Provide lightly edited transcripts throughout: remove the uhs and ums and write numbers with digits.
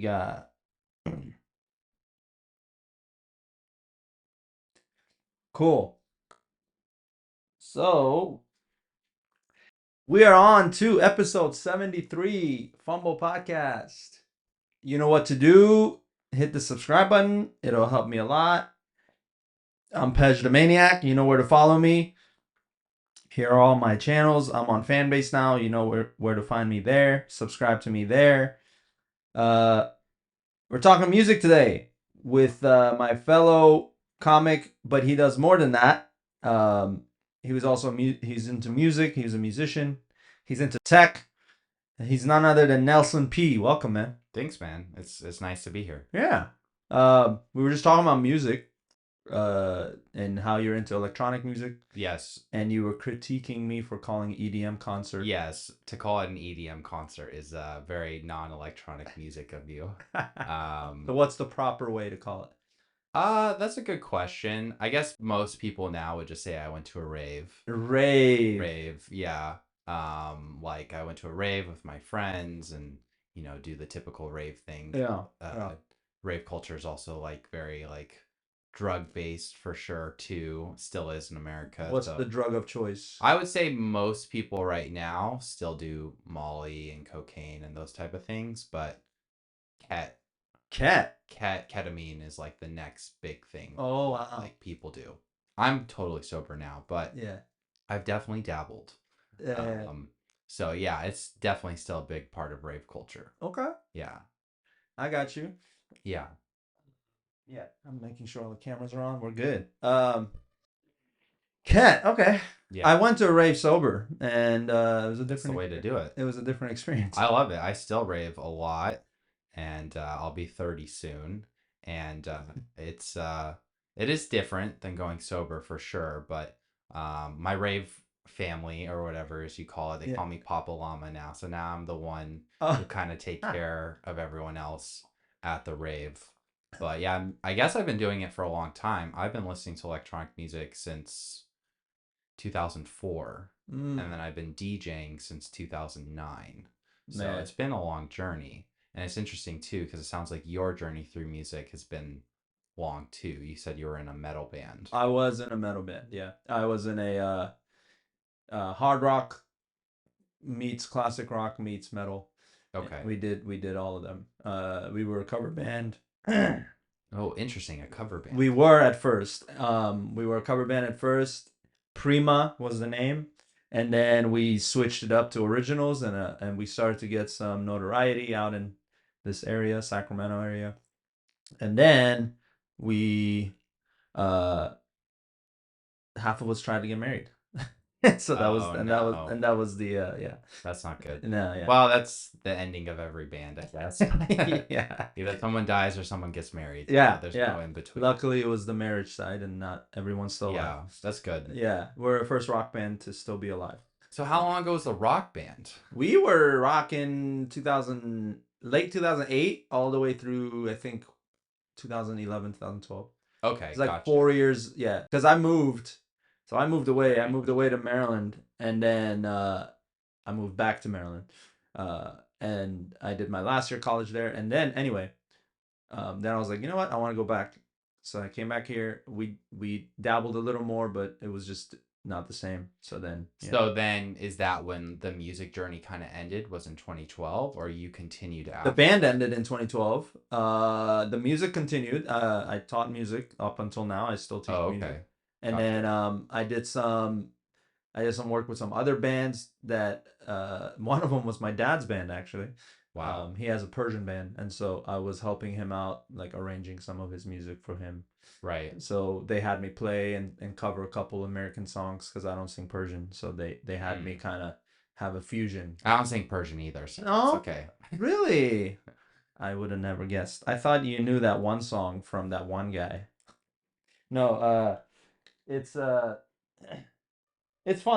got? Cool. So we are on to episode 73, Fumble Podcast. You know what to do. Hit the subscribe button. It'll help me a lot. I'm Pej the Maniac. You know where to follow me. Here are all my channels. I'm on Fanbase now. You know where to find me there. Subscribe to me there. We're talking music today with my fellow comic, but he does more than that. He was also he's into music. He's a musician. He's into tech. He's none other than Nelson P. Welcome, man. Thanks, man. It's nice to be here. Yeah. We were just talking about music, and how you're into electronic music. Yes. And you were critiquing me for calling EDM concert. Yes. To call it an EDM concert is very non-electronic music of you. So what's the proper way to call it? That's a good question. I guess most people now would just say I went to a rave. Rave. Yeah. Like I went to a rave with my friends and, do the typical rave thing. Yeah. Rave culture is also like very like drug based for sure too. Still is in America. What's the drug of choice? I would say most people right now still do Molly and cocaine and those type of things, but ketamine is like the next big thing. Oh wow. Like people do. I'm totally sober now, but yeah, I've definitely dabbled. So yeah, it's definitely still a big part of rave culture. Okay. Yeah. I got you. Yeah. Yeah, I'm making sure all the cameras are on. We're good. Cat. Okay. Yeah. I went to a rave sober, and it was a different. That's the way to do it. It was a different experience. I love it. I still rave a lot, and I'll be 30 soon, and it is different than going sober for sure. But my rave family or whatever as you call it, they call me Papa Llama now. So now I'm the one who kind of take care of everyone else at the rave. But yeah, I guess I've been doing it for a long time. I've been listening to electronic music since 2004, and then I've been DJing since 2009. So it's been a long journey, and it's interesting too because it sounds like your journey through music has been long too. You said you were in a metal band. I was in a metal band. Yeah, I was in a hard rock meets classic rock meets metal. Okay. We did all of them. We were a cover band. Oh, interesting. A cover band. We were at first. We were a cover band at first. Prima was the name, and then we switched it up to originals, and we started to get some notoriety out in this area, Sacramento area, and then we, half of us tried to get married. So that was the yeah. That's not good. No, yeah. Well, that's the ending of every band, I guess. Yeah. Either someone dies or someone gets married. Yeah. There's no in between. Luckily, it was the marriage side, and not everyone's still alive. Yeah, that's good. Yeah, we're the first rock band to still be alive. So how long ago was the rock band? We were rocking late 2008 all the way through I think 2011, 2012. Okay, it's like 4 years. Yeah, because I moved. So I moved away. I moved away to Maryland, and then I moved back to Maryland, and I did my last year of college there. And then anyway, then I was like, you know what, I want to go back. So I came back here. We dabbled a little more, but it was just not the same. So then. Yeah. So then, is that when the music journey kind of ended? Was in 2012, or you continued after? The band ended in 2012. The music continued. I taught music up until now. I still teach music. Okay. And then I did some work with some other bands that one of them was my dad's band actually. Wow. He has a Persian band, and so I was helping him out, like arranging some of his music for him. Right. So they had me play and cover a couple American songs because I don't sing Persian. So they had me kind of have a fusion. I don't sing Persian either, so no? It's okay. Really? I would have never guessed. I thought you knew that one song from that one guy. No, it's fun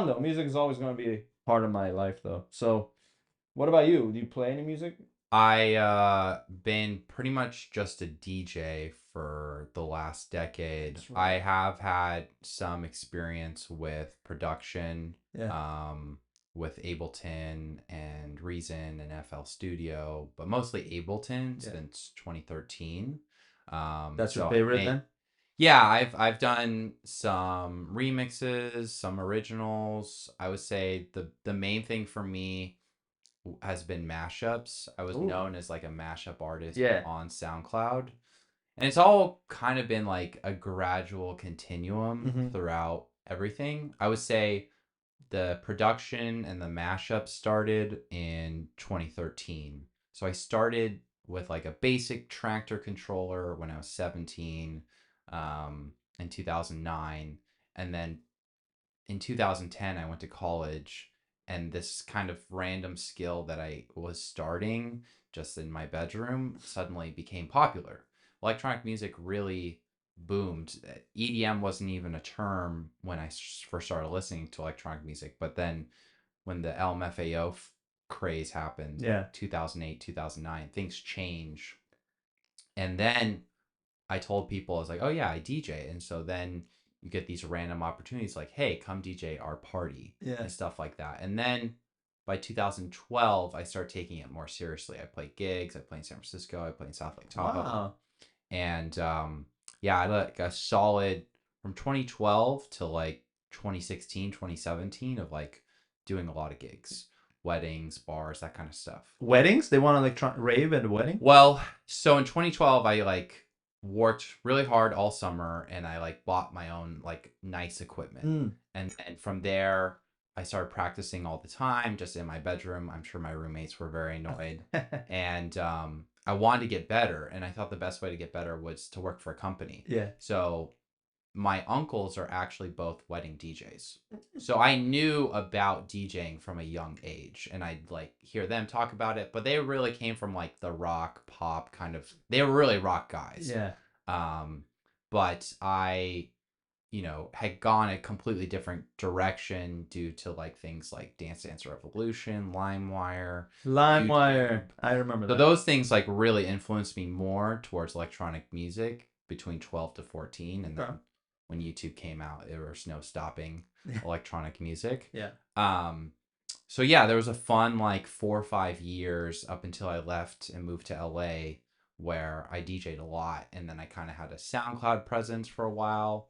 though. Music is always going to be part of my life though. So what about you? Do you play any music? I been pretty much just a DJ for the last decade. Right. I have had some experience with production. Yeah. with Ableton and Reason and FL Studio, but mostly Ableton Yeah. since 2013. That's your So favorite then? yeah, I've done some remixes, some originals. I would say the main thing for me has been mashups. I was Ooh. known as like a mashup artist Yeah. on SoundCloud. And it's all kind of been like a gradual continuum Hmm. throughout everything. I would say the production and the mashup started in 2013. So I started with like a basic tractor controller when I was 17 in 2009. And then in 2010, I went to college, and this kind of random skill that I was starting just in my bedroom suddenly became popular. Electronic music really boomed. EDM wasn't even a term when I first started listening to electronic music, but then when the LMFAO craze happened, Yeah. 2008, 2009, things change. And then I told people, I was like, oh yeah, I DJ. And so then you get these random opportunities like, hey, come DJ our party Yeah. and stuff like that. And then by 2012, I started taking it more seriously. I played gigs, I played in San Francisco, I played in South Lake Tahoe. Wow. And yeah, I like a solid from 2012 to like 2016, 2017 of like doing a lot of gigs, weddings, bars, that kind of stuff. Weddings? They want to like rave at a wedding? Well, so in 2012, I like worked really hard all summer and I like bought my own like nice equipment. Mm. And from there, I started practicing all the time just in my bedroom. I'm sure my roommates were very annoyed. And I wanted to get better. And I thought the best way to get better was to work for a company. Yeah. So my uncles are actually both wedding DJs. So I knew about DJing from a young age and I'd like hear them talk about it, but they really came from like the rock pop kind of, they were really rock guys. Yeah. Um, but I, had gone a completely different direction due to like things like Dance Dance Revolution, LimeWire, LimeWire. YouTube. I remember So that. those things like really influenced me more towards electronic music between 12 to 14. And Okay. then when YouTube came out, there was no stopping electronic music. Yeah. So yeah, there was a fun like 4 or 5 years up until I left and moved to LA where I DJ'd a lot. And then I kind of had a SoundCloud presence for a while.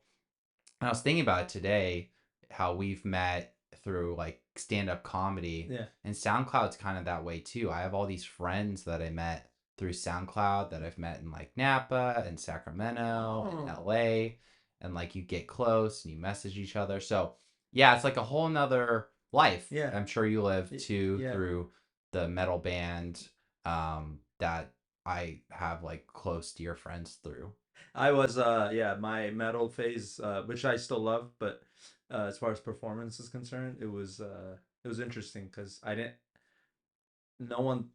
And I was thinking about it today, how we've met through like stand-up comedy. Yeah. And SoundCloud's kind of that way too. I have all these friends that I met through SoundCloud that I've met in like Napa and Sacramento and LA. And like you get close and you message each other. So yeah, it's like a whole nother life. Yeah. I'm sure you live too Yeah. through the metal band that I have like close dear friends through. I was my metal phase, which I still love, but as far as performance is concerned, it was interesting because I didn't no one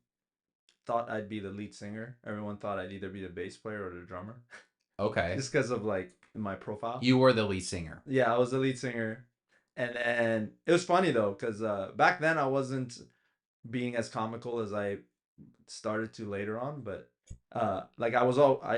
thought I'd be the lead singer. Everyone thought I'd either be the bass player or the drummer. Okay. Just because of like my profile. You were the lead singer. Yeah, I was the lead singer. And then it was funny though, because back then I wasn't being as comical as I started to later on, but like I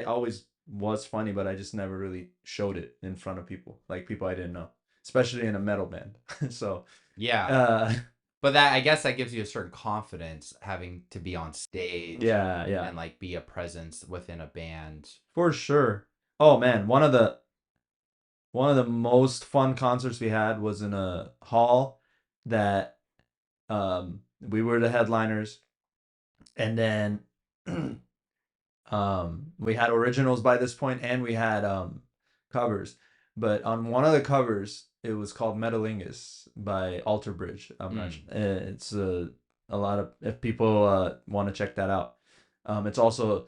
always was funny, but I just never really showed it in front of people, like people I didn't know, especially in a metal band. So Yeah. But that, I guess that gives you a certain confidence having to be on stage yeah, and like be a presence within a band. for sure. Oh man, one of the most fun concerts we had was in a hall that we were the headliners, and then we had originals by this point and we had covers, but on one of the covers it was called Metalingus by Alter Bridge. I'm not it's a lot of, if people want to check that out, it's also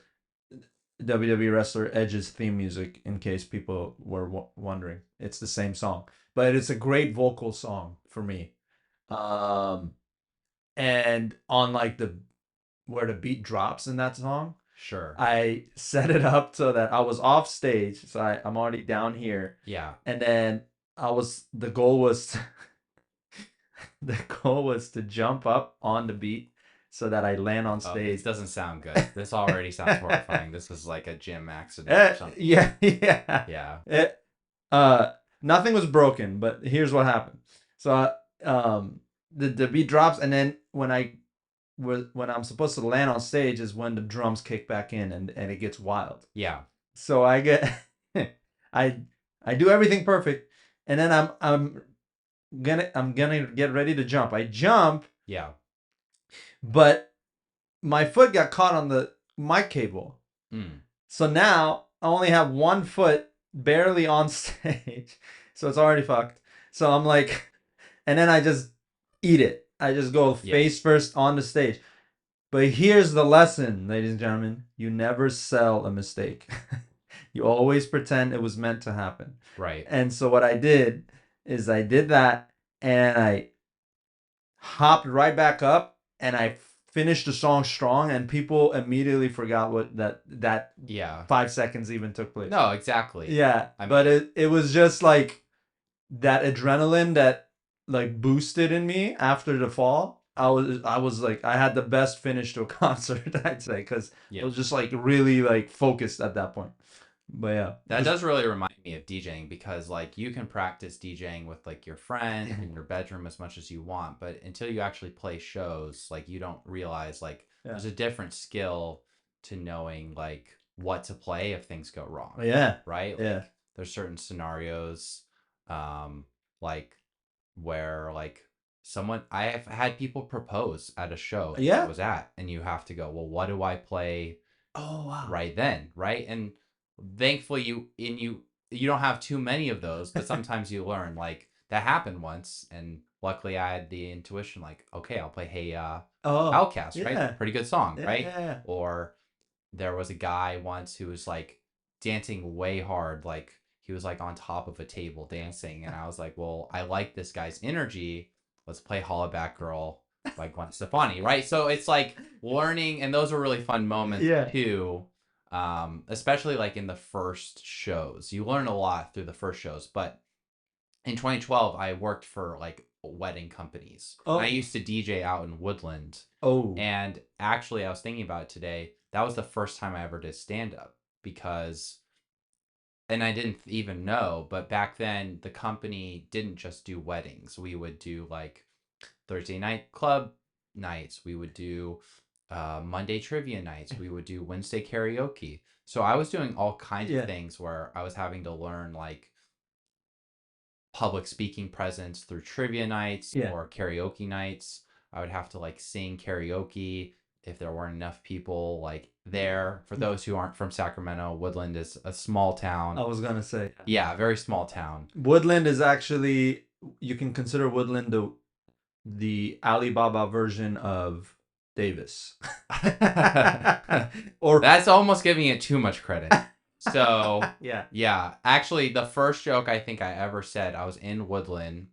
WWE wrestler Edge's theme music, in case people were wondering. It's the same song, but it's a great vocal song for me. um and on like the where the beat drops in that song, Sure. I set it up so that I was off stage, so I'm already down here, Yeah. and then the goal was the goal was to jump up on the beat so that I land on Oh, stage. it doesn't sound good. This already sounds horrifying. This is like a gym accident or something. Yeah. Yeah. Nothing was broken, but here's what happened. So the beat drops, and then when I'm supposed to land on stage is when the drums kick back in, and it gets wild. Yeah. So I get I I do everything perfect, and then I'm gonna get ready to jump. I jump, Yeah. but my foot got caught on the mic cable. Mm. So now I only have one foot barely on stage. So it's already fucked. So I'm like, and then I just eat it. I just go Yeah. face first on the stage. But here's the lesson, ladies and gentlemen. You never sell a mistake. You always pretend it was meant to happen. Right. And so what I did is I did that, and I hopped right back up, and I finished the song strong, and people immediately forgot what that Yeah. 5 seconds even took place. No, exactly. Yeah, I but mean, it was just like that adrenaline that like boosted in me after the fall. I was like, I had the best finish to a concert, I'd say, because I yeah. was just like really like focused at that point. But yeah, That does really remind me of DJing, because like you can practice DJing with like your friend in your bedroom as much as you want, but until you actually play shows, like you don't realize like yeah, there's a different skill to knowing like what to play if things go wrong, yeah, right? yeah, Like there's certain scenarios um like where like someone I have had people propose at a show that I yeah. was at, and you have to go, well, what do I play Oh wow. right then, right? And thankfully you don't have too many of those, but sometimes you learn. Like that happened once, and luckily I had the intuition like, okay, I'll play Hey Oh Outcast, right? yeah, Pretty good song, yeah, right? yeah, yeah. Or there was a guy once who was like dancing way hard, like he was like on top of a table dancing, and I was like, well, I like this guy's energy. Let's play Hollaback Girl by Gwen Stefani, right? So it's like learning, and those are really fun moments Yeah. too. Especially like in the first shows, you learn a lot through the first shows. But in 2012, I worked for like wedding companies. I Oh used to DJ out in Woodland, oh and actually, I was thinking about it today. That was the first time I ever did stand up, because, and I didn't even know, but back then the company didn't just do weddings. We would do like Thursday night club nights. We would do Monday trivia nights. We would do Wednesday karaoke. So I was doing all kinds of yeah, things where I was having to learn like public speaking presence through trivia nights yeah. or karaoke nights. I would have to like sing karaoke if there weren't enough people like there. For those who aren't from Sacramento, Woodland is a small I town. was gonna say Yeah, very small town. Woodland is actually, you can consider Woodland the Alibaba version of Davis. Or That's almost giving it too much credit. So, yeah. yeah, actually, the first joke I think I ever said, I was in Woodland.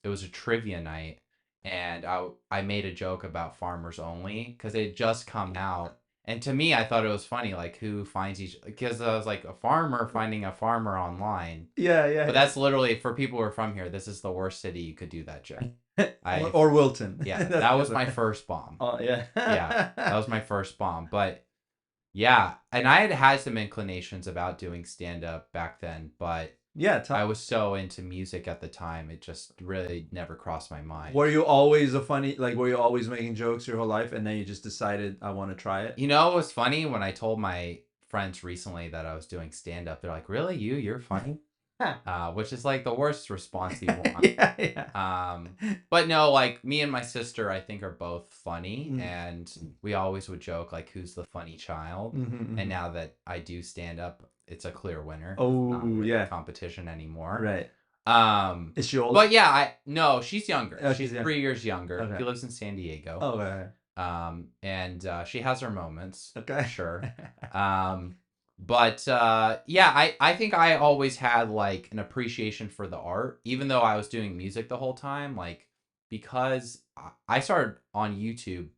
It was a trivia night, and I made a joke about Farmers Only because it had just come out. And to me, I thought it was funny, like who finds each, because I was like a farmer finding a farmer online. Yeah, yeah, But yeah. that's literally, for people who are from here, this is the worst city you could do that joke. I Or Wilton. Yeah, That's that the was other. my first bomb. Oh yeah. Yeah, that was my first bomb. But yeah, and I had had some inclinations about doing stand up back then, but Yeah. I was so into music at the time, it just really never crossed my mind. Were you always a funny, like, were you always making jokes your whole life, and then you just decided I want to try it? You know, it was funny when I told my friends recently that I was doing stand up. They're like, "Really, you're funny?" Which is like the worst response you want. Yeah, yeah. But no, like me and my sister, I think are both funny, Mm. and we always would joke like, "Who's the funny child?" Mhm, And mhm. now that I do stand up, it's a clear winner. It's not Oh really a yeah. competition anymore. Right. Um, Is she older? but yeah, I no, she's younger. Oh, She's she's young. 3 years younger. Okay. She lives in San Diego. Oh, okay. And she has her moments for Okay. sure. But yeah, I think I always had like an appreciation for the art, even though I was doing music the whole time. Like because I started on YouTube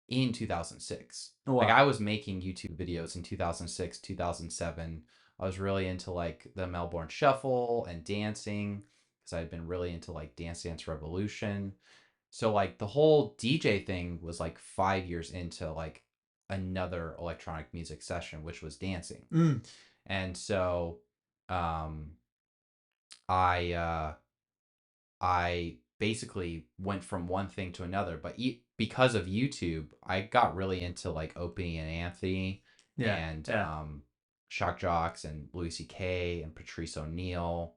in 2006. Like Wow. I was making YouTube videos in 2006, 2007. I was really into like the Melbourne Shuffle and dancing because I had been really into like Dance Dance Revolution. So like the whole DJ thing was like 5 years into like another electronic music session, which was dancing. Mm. And so um I basically went from one thing to another. But because of YouTube, I got really into like Opie and Anthony Yeah. and Yeah. Shock Jocks and Louis C.K. and Patrice O'Neill,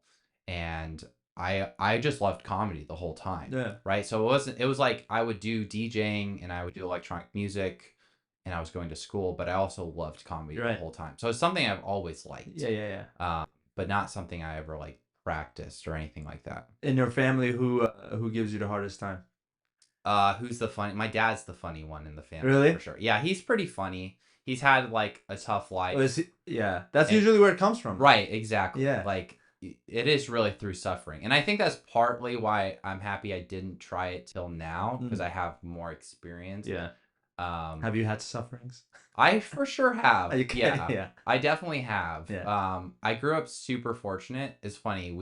and I just loved comedy the whole time, Yeah. right? So it was like I would do DJing and I would do electronic music, and I was going to school, but I also loved comedy You're the right. whole time. So it's something I've always liked, Yeah. Yeah. Yeah. but not something I ever like practiced or anything like that. In your family, who gives you the hardest time? Who's the funny? My dad's the funny one in the family Really? for sure. Yeah, he's pretty funny. He's had like a tough Oh, life. yeah. That's And- usually where it comes from. Right, exactly. Yeah. Like it is really through suffering. And I think that's partly why I'm happy I didn't try it till now because I have more experience. Yeah. Um Have you had sufferings? I for sure have. Okay, Yeah. yeah. I definitely have. Yeah. I grew up super fortunate. It's funny,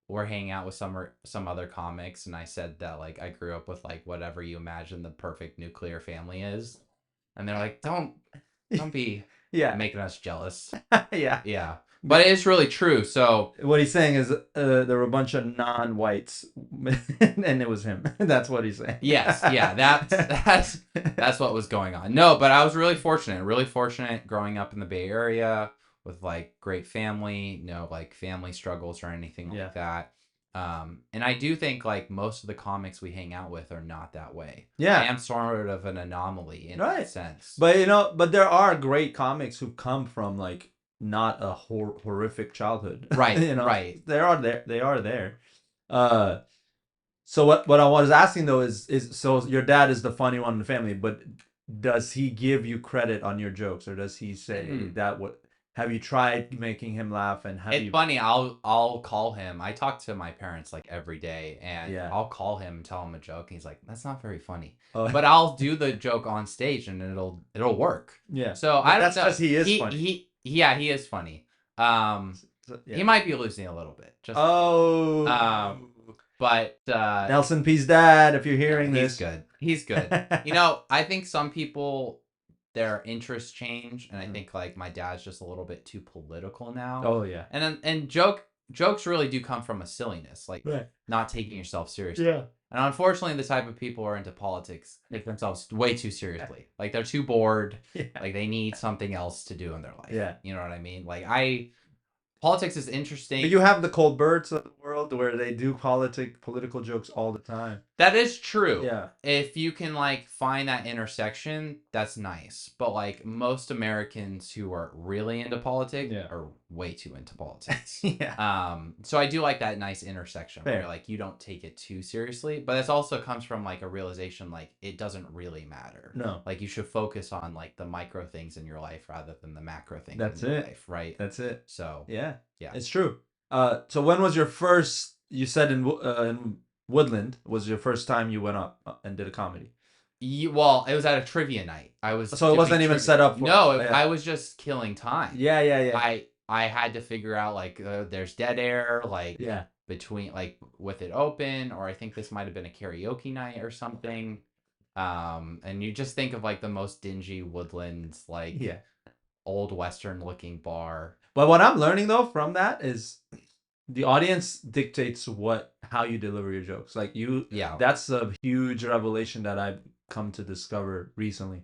we're hanging out with some other comics and I said that like I grew up with like whatever you imagine the perfect nuclear family is. And they're like, Don't be Yeah. making us jealous." Yeah. Yeah. But it's really true. So What he's saying is there were a bunch of non-whites, and it was him. That's what he's saying. yes, yeah, that's what was going on. No, but I was really fortunate growing up in the Bay Area with like great family, no like family struggles or anything Yeah. like that. And I do think like most of the comics we hang out with are not that way. Yeah. I am sort of an anomaly in Right. that sense. But there are great comics who come from like not a horrific childhood. Right, right. They are there. They are there. So what I was asking though is so your dad is the funny one in the family, but does he give you credit on your jokes, or does he say that what have you tried making him laugh and have It's you? funny. I'll call him. I talk to my parents like every day, and Yeah. I'll call him and tell him a joke. And he's like, "That's not very funny," Oh. but I'll do the joke on stage, and it'll work. Yeah. So But I don't that's know. 'cause he is funny. He is funny. Yeah. He might be losing a little bit. Just Oh. but Nelson P's dad, if you're hearing he's this, good. He's good. You know, I think some people their interests change, and I think like my dad's just a little bit too political now. Oh yeah. And jokes really do come from a silliness, like Right. not taking yourself seriously. Yeah. And unfortunately, the type of people who are into politics take themselves way too seriously. Like they're too bored. Yeah. Like they need something else to do in their life. Yeah. You know what I mean? Like politics is interesting. But you have the Colberts of the world where they do political jokes all the time. That is true. Yeah. If you can like find that intersection, that's nice. But like most Americans who are really into politics are way too into politics. Yeah. So I do like that nice intersection Fair. where like you don't take it too seriously, but this also comes from like a realization like it doesn't really matter. No. Like you should focus on like the micro things in your life rather than the macro things That's in your it. life, right? That's it. So Yeah. Yeah. It's true. So when was your first? You said in Woodland was your first time you went up and did a comedy. Well, it was at a trivia night. I was So it wasn't even set up. No, I was just killing time. Yeah, yeah, yeah. I had to figure out like there's dead air like Yeah. between like with it open, or I think this might have been a karaoke night or something. And you just think of like the most dingy Woodlands like old Western looking bar. But what I'm learning though from that is the audience dictates how you deliver your jokes. Like that's a huge revelation that I've come to discover recently.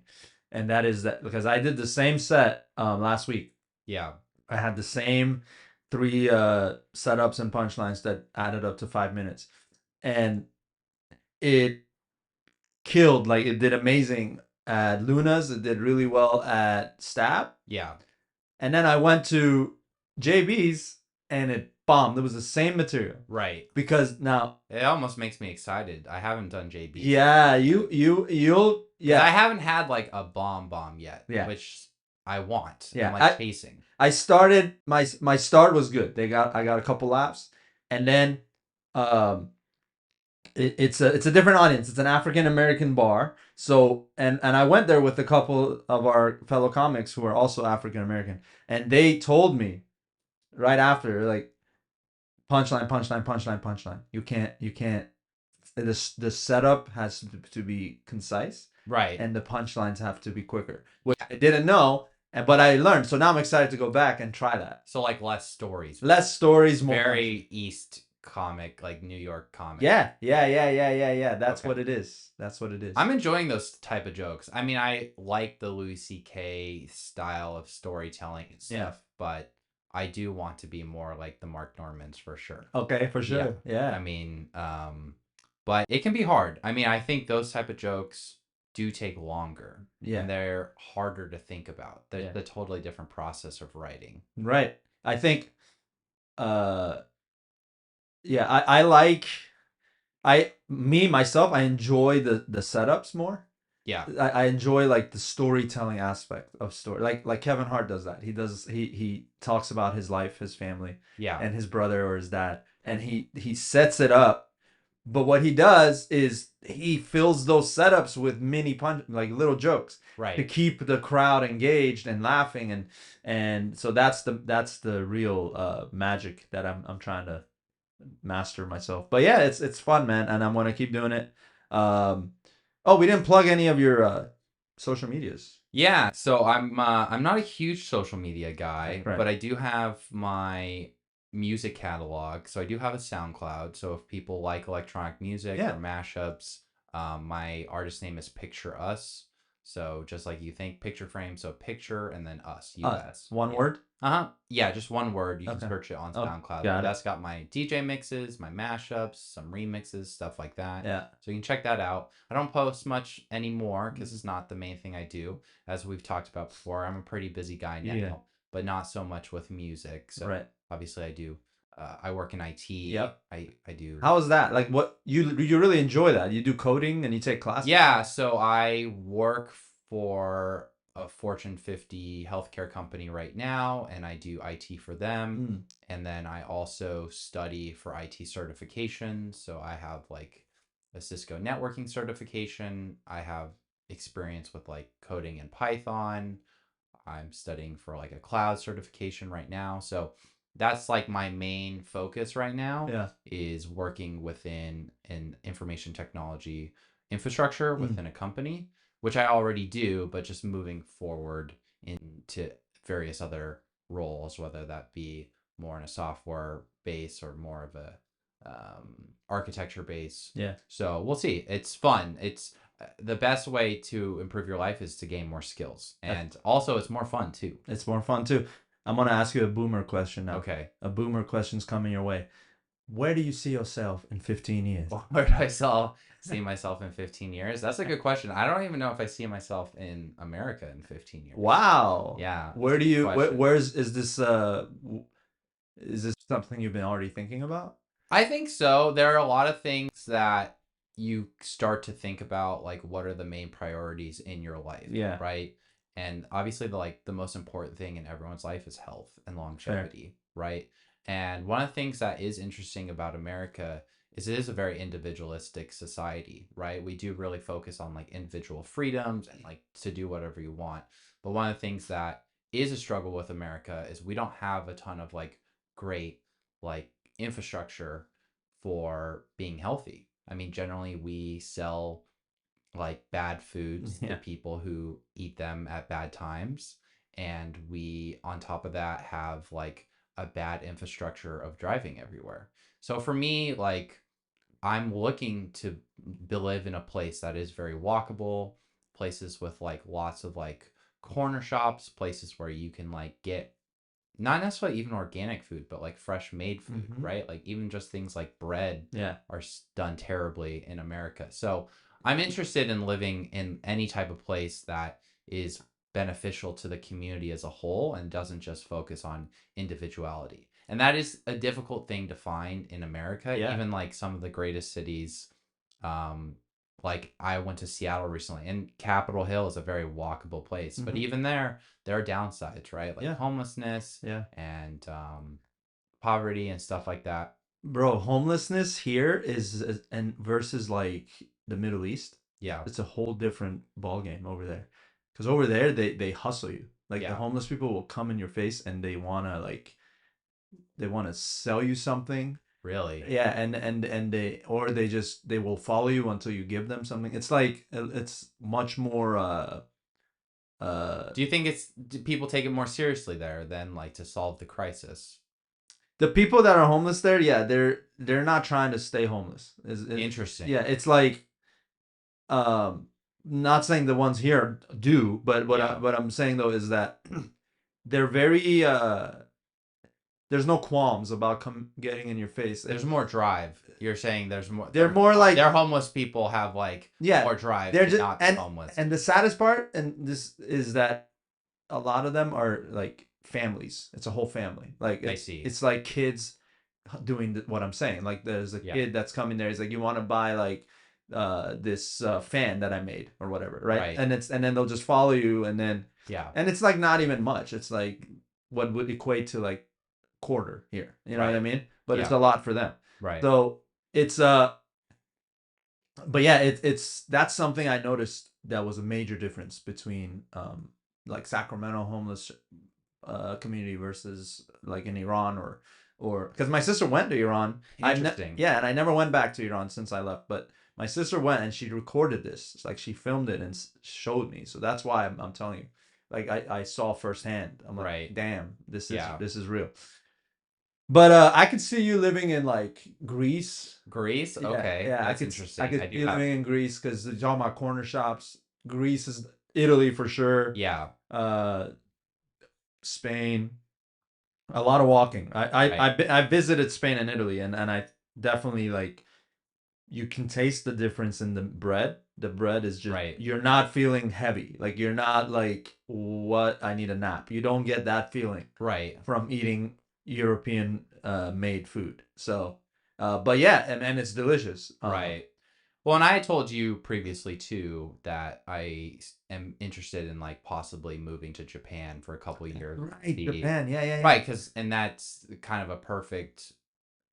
And that is that because I did the same set last week. Yeah. I had the same 3 setups and punchlines that added up to 5 minutes. And it killed, like it did amazing at Luna's, it did really well at Stab. Yeah. And then I went to JB's and it bombed. It was the same material. Right. Because now it almost makes me excited. I haven't done JB. Yeah, you'll I haven't had like a bomb yet. Yeah. Which I want. Yeah. I'm like chasing. I started my start was good. I got a couple laps, and then it's a different audience. It's an African American bar. So and I went there with a couple of our fellow comics who are also African American, and they told me right after like punchline. You can't. The setup has to be concise, right, and the punchlines have to be quicker, which I didn't know. But I learned, so now I'm excited to go back and try that. So like less stories, more very East comic, like New York comic. Yeah. That's Okay. what it is. That's what it is. I'm enjoying those type of jokes. I mean, I like the Louis C.K. style of storytelling and Yeah. stuff, but I do want to be more like the Mark Normans for sure. Okay, for Yeah. sure. Yeah. I mean, but it can be hard. I mean, I think those type of jokes do take longer Yeah. and they're harder to think about. They're Yeah. the totally different process of writing. Right. I think uh yeah, I like myself, I enjoy the setups more. Yeah. I enjoy like the storytelling aspect of story. Like Kevin Hart does that. He talks about his life, his family, Yeah. and his brother or his dad, and he sets it up. But what he does is he fills those setups with mini punch, like little jokes, to Right. keep the crowd engaged and laughing, and so that's the real magic that I'm trying to master myself. But yeah, it's fun, man, and I'm gonna keep doing it. Um, oh, we didn't plug any of your social medias. Yeah, so I'm not a huge social media guy, Right. but I do have my music catalog. So I do have a SoundCloud. So if people like electronic music or Yeah. mashups, my artist name is Picture Us. So just like you think, picture frame. So picture and then us, US. One Yeah. word. Uh-huh. Yeah, just one word. You can Okay. search it on Oh, SoundCloud. But got it. that's got my DJ mixes, my mashups, some remixes, stuff like that. Yeah. So you can check that out. I don't post much anymore because it's not the main thing I do. As we've talked about before, I'm a pretty busy guy now, Yeah. but not so much with music. So Right. obviously I do. I work in IT. Yep. I do. How is that? Like, what you really enjoy that? You do coding and you take classes? Yeah, so I work for a Fortune 50 healthcare company right now, and I do IT for them. Mm. And then I also study for IT certification. So I have like a Cisco networking certification. I have experience with like coding in Python. I'm studying for like a cloud certification right now. So that's like my main focus right now Yeah. is working within an information technology infrastructure Mm. within a company, which I already do, but just moving forward into various other roles, whether that be more in a software base or more of a architecture base. Yeah. So we'll see. It's fun. It's the best way to improve your life is to gain more skills, and also it's more fun too. It's more fun too. I'm gonna ask you a boomer question now. Okay. A boomer question's coming your way. Where do you see yourself in 15 years? Where do I see myself in 15 years? That's a good question. I don't even know if I see myself in America in 15 years. Wow. Yeah. Where do you? Question. Where's is this? Is this something you've been already thinking about? I think so. There are a lot of things that you start to think about, like what are the main priorities in your life, Yeah. right? And obviously, the most important thing in everyone's life is health and longevity, right? And one of the things that is interesting about America is it is a very individualistic society, right? We do really focus on like individual freedoms and like to do whatever you want. But one of the things that is a struggle with America is we don't have a ton of like great like infrastructure for being healthy. I mean, generally we sell like bad foods to Yeah. people who eat them at bad times. And we, on top of that, have like a bad infrastructure of driving everywhere. So for me, like, I'm looking to live in a place that is very walkable, places with like lots of like corner shops, places where you can like get not necessarily even organic food, but like fresh made food, right? Like even just things like bread Yeah. are done terribly in America. So I'm interested in living in any type of place that is beneficial to the community as a whole and doesn't just focus on individuality. And that is a difficult thing to find in America. Yeah. Even like some of the greatest cities, um, like I went to Seattle recently, and Capitol Hill is a very walkable place. But even there are downsides, right? Like Yeah. homelessness Yeah. and poverty and stuff like that. Bro, homelessness here is and versus like the Middle East, Yeah. it's a whole different ball game over there. Because over there they hustle you. Like the Yeah. homeless people will come in your face and they wanna sell you something. Really? Yeah, and they will follow you until you give them something. It's like it's much more Do you think do people take it more seriously there than like to solve the crisis? The people that are homeless there, yeah, they're not trying to stay homeless. Interesting. Yeah, it's like um not saying the ones here do, but Yeah. what I'm saying though is that they're very there's no qualms about getting in your face. There's more drive. You're saying there's more. They're more like Their homeless people have like yeah, more drive they're to just not be homeless. and the saddest part and this is that a lot of them are like families. It's a whole family. Like I see. it's like kids doing what I'm saying. Like there's a Yeah. kid that's coming there. He's like, you want to buy like this fan that I made or whatever, right? Right. And then they'll just follow you, and then Yeah. and it's like not even much. It's like what would equate to like quarter here. You know what I Right. mean? But it's Yeah. a lot for them. Right. So it's but yeah, it's that's something I noticed that was a major difference between like Sacramento homeless community versus like in Iran or because my sister went to Iran. Interesting. Yeah, and I never went back to Iran since I left, but my sister went and she recorded this. It's like she filmed it and showed me. So that's why I'm telling you. Like I saw firsthand. I'm like, Right. damn, Yeah. this is real. But I could see you living in like Greece. Greece. Yeah, Okay. yeah. That's I interesting. could I do see you have. living in Greece because you're talking about corner shops. Greece is Italy for sure. Yeah. Uh, Spain. A lot of walking. Right. I visited Spain and Italy, and I definitely like you can taste the difference in the bread. The bread is just Right. you're not feeling heavy. Like you're not like what I need a nap. You don't get that feeling Right. from eating European made food. So, but yeah, and it's delicious. Right. Well, and I told you previously too that I am interested in like possibly moving to Japan for a couple years. Right, Japan. Yeah, yeah, yeah. Right, because and that's kind of a perfect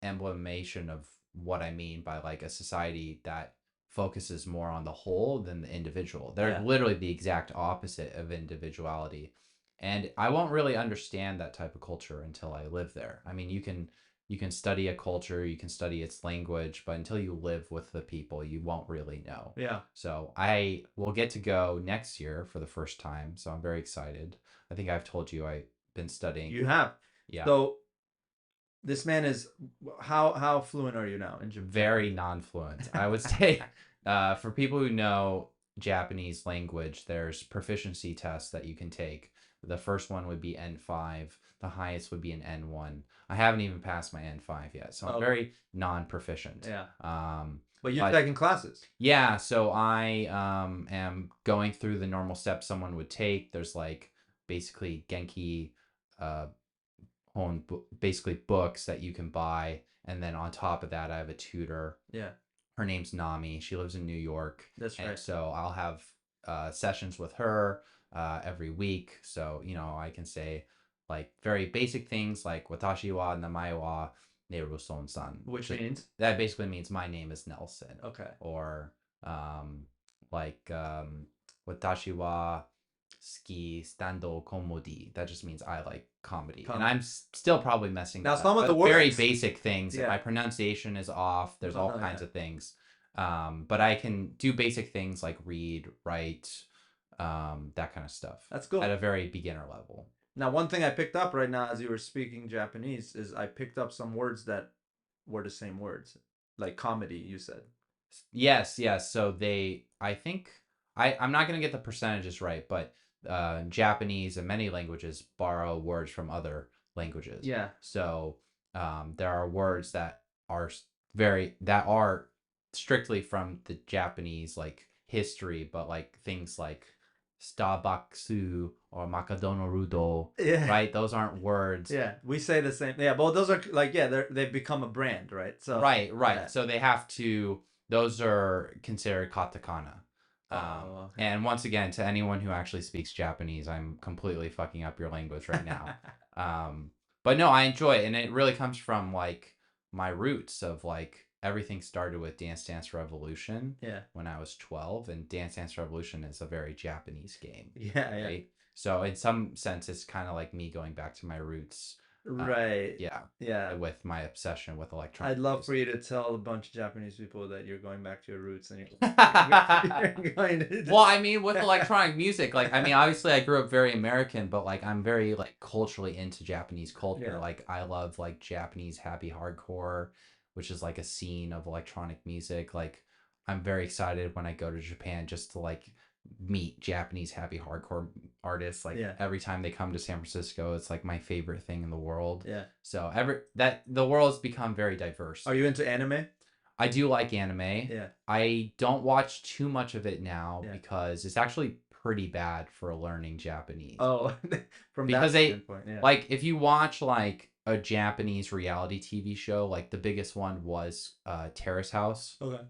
emblemation of what I mean by like a society that focuses more on the whole than the individual. They're Yeah. literally the exact opposite of individuality. And I won't really understand that type of culture until I live there. I mean, you can study a culture, you can study its language, but until you live with the people, you won't really know. Yeah. So I will get to go next year for the first time. So I'm very excited. I think I've told you I've been studying. You have. Yeah. So this man is how fluent are you now in Japan? Very non-fluent. I would say for people who know Japanese language, there's proficiency tests that you can take. The first one would be N5. The highest would be an N1. I haven't even passed my N5 yet, so I'm very non-proficient. Yeah. Um, But you're taking classes. yeah, so I am going through the normal steps someone would take. There's like basically Genki uh, basically books that you can buy, and then on top of that I have a tutor. Yeah. Her name's Nami. She lives in New York. That's and right. so I'll have sessions with her every week, so I can say like very basic things like watashi wa namae wa Neru-son-san, Which means that basically means my name is Nelson. okay. Or like watashi wa ski stando komodi. That just means I like comedy. And I'm still probably messing Now up. some of the words. Very basic things. Yeah. My pronunciation is off. There's all kinds yeah. of things. But I can do basic things like read, write, that kind of stuff. That's cool. At a very beginner level. Now, one thing I picked up right now as you were speaking Japanese is I picked up some words that were the same words, like comedy. You said. Yes, yes. So I think I'm not gonna get the percentages right, but Japanese and many languages borrow words from other languages. Yeah. So there are words that are that are strictly from the Japanese like history, but like things like Starbucks or Makadono Rudo, Yeah. right? Those aren't words. Yeah, we say the same. Yeah, but those are like they've become a brand, right? So right. Yeah. So they have to. Those are considered katakana. Okay. And once again, to anyone who actually speaks Japanese, I'm completely fucking up your language right now. But no, I enjoy it, and it really comes from like my roots of like everything started with Dance Dance Revolution. Yeah. When I was 12, and Dance Dance Revolution is a very Japanese game. Yeah. Right. So in some sense, it's kind of like me going back to my roots. Right. Yeah, Yeah. with my obsession with electronic I'd love for music. you to tell a bunch of Japanese people that you're going back to your roots and you're going to. Well, I mean, with electronic music, like, I mean, obviously, I grew up very American, but like, I'm very like culturally into Japanese culture. Yeah. Like, I love like Japanese happy hardcore, which is like a scene of electronic music. Like, I'm very excited when I go to Japan just to like meet Japanese happy hardcore artists. Like, Yeah. every time they come to San Francisco, it's like my favorite thing in the world. Yeah. So the world's become very diverse. Are you into anime? I do like anime. Yeah. I don't watch too much of it now Yeah. because it's actually pretty bad for learning Japanese. Oh, from Because that they standpoint, yeah. like if you watch like a Japanese reality TV show, like the biggest one was Terrace House. Okay.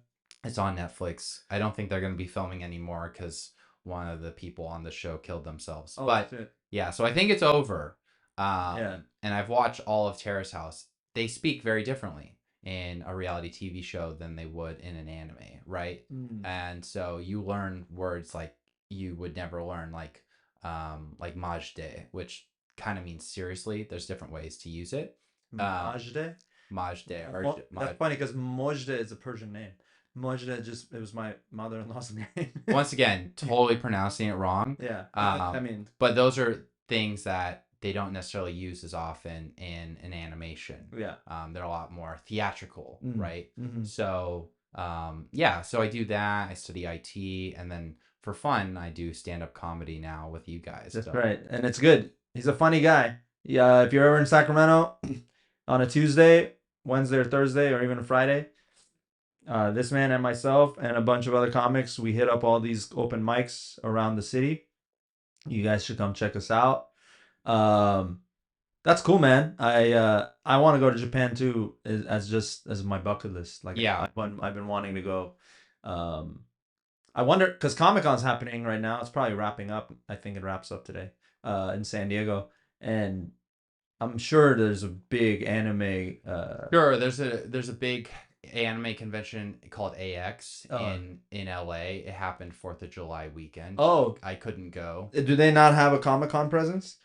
It's on Netflix. I don't think they're going to be filming anymore because one of the people on the show killed themselves. Oh, But shit. yeah, so I think it's over. Yeah. And I've watched all of Terrace House. They speak very differently in a reality TV show than they would in an anime, right? Mm. And so you learn words like you would never learn, like majde, which kind of means seriously. There's different ways to use it. Majde? Majde or That's funny because Mojde is a Persian name. Mojde it was my mother-in-law's name. Once again, totally pronouncing it wrong. Yeah. I mean, but those are things that they don't necessarily use as often in an animation. yeah. They're a lot more theatrical, right? Mm-hmm. So, yeah, so I do that. I study IT, and then for fun, I do stand-up comedy now with you guys. That's so. right. And it's good. He's a funny guy. Yeah, if you're ever in Sacramento on a Tuesday, Wednesday or Thursday, or even a Friday, this man and myself and a bunch of other comics, we hit up all these open mics around the city. You guys should come check us out. That's cool, man. I want to go to Japan too, as my bucket list. Like, Yeah. I've been wanting to go. I wonder because Comic-Con's happening right now. It's probably wrapping up. I think it wraps up today in San Diego, and I'm sure there's a big anime. Sure, there's a big anime convention called AX in LA. It happened 4th of July weekend. Oh, I couldn't go. Do they not have a Comic-Con presence?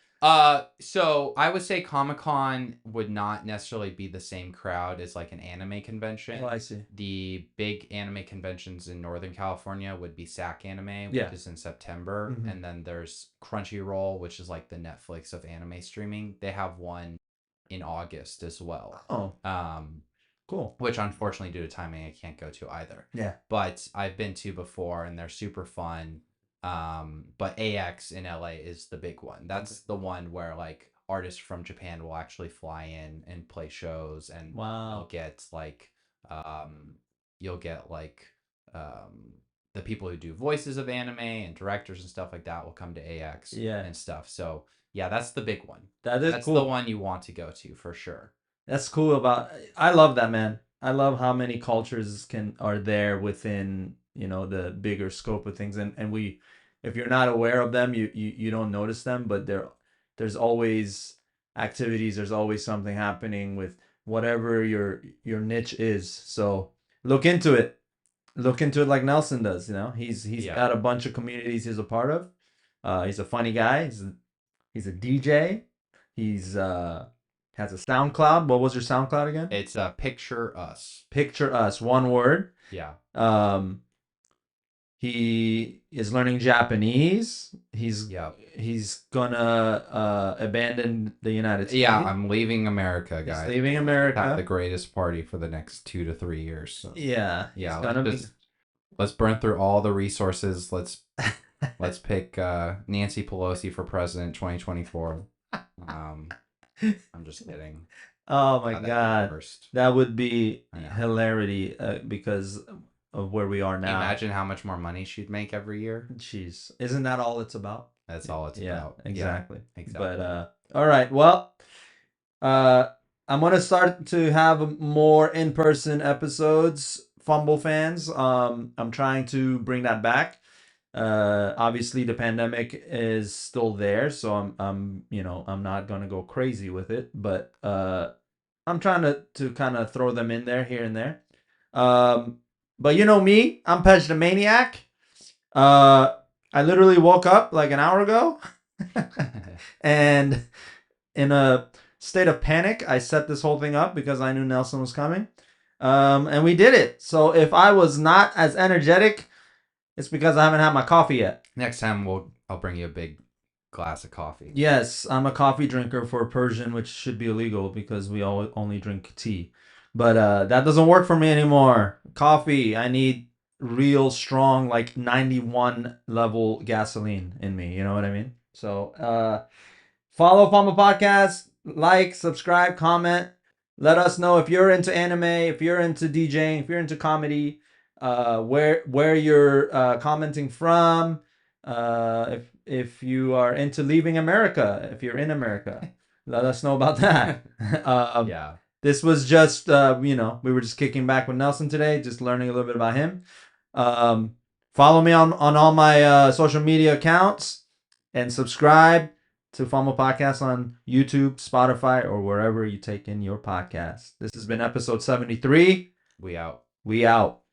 So I would say Comic-Con would not necessarily be the same crowd as like an anime convention. Oh, I see. The big anime conventions in Northern California would be SAC Anime, Yeah. which is in September. Mhm. And then there's Crunchyroll, which is like the Netflix of anime streaming. They have one in August as well. Oh, cool. Which unfortunately due to timing I can't go to either. Yeah. But I've been to before and they're super fun. But AX in LA is the big one. That's the one where like artists from Japan will actually fly in and play shows, and Wow. you'll get like the people who do voices of anime and directors and stuff like that will come to AX and stuff. So yeah, that's the big one. That's cool. The one you want to go to for sure. That's cool I love that, man. I love how many cultures are there within, the bigger scope of things. And if you're not aware of them, you don't notice them, but there's always activities. There's always something happening with whatever your niche is. So look into it like Nelson does. He's got a bunch of communities he's a part of. He's a funny guy. He's a DJ. He's has a SoundCloud. What was your SoundCloud again? It's Picture Us. Picture Us, one word. Yeah. He is learning Japanese. He's gonna abandon the United States. Yeah, I'm leaving America, guys. He's leaving America. Have the greatest party for the next 2 to 3 years. So. Yeah. Let's burn through all the resources. Let's pick Nancy Pelosi for president 2024. I'm just kidding. Oh my God, that would be hilarity because of where we are now. Imagine how much more money she'd make every year. Jeez, isn't that all it's about? That's all it's about. Exactly. Yeah, exactly. But all right, well, I'm gonna start to have more in-person episodes, Fumble fans. I'm trying to bring that back. Obviously the pandemic is still there, so I'm not gonna go crazy with it, but I'm trying to kind of throw them in there here and there. But you know me, I'm Pej the Maniac. I literally woke up like an hour ago and in a state of panic, I set this whole thing up because I knew Nelson was coming. And we did it. So if I was not as energetic, it's because I haven't had my coffee yet. Next time I'll bring you a big glass of coffee. Yes, I'm a coffee drinker for Persian, which should be illegal because we all only drink tea. But that doesn't work for me anymore. Coffee, I need real strong, like 91 level gasoline in me. You know what I mean? So follow Fama Podcast, like, subscribe, comment. Let us know if you're into anime, if you're into DJing, if you're into comedy, where you're commenting from. If you are into leaving America, if you're in America, let us know about that. Yeah. This was just we were just kicking back with Nelson today, just learning a little bit about him. Follow me on all my social media accounts and subscribe to Fumble Podcast on YouTube, Spotify, or wherever you take in your podcast. This has been episode 73. We out. We out.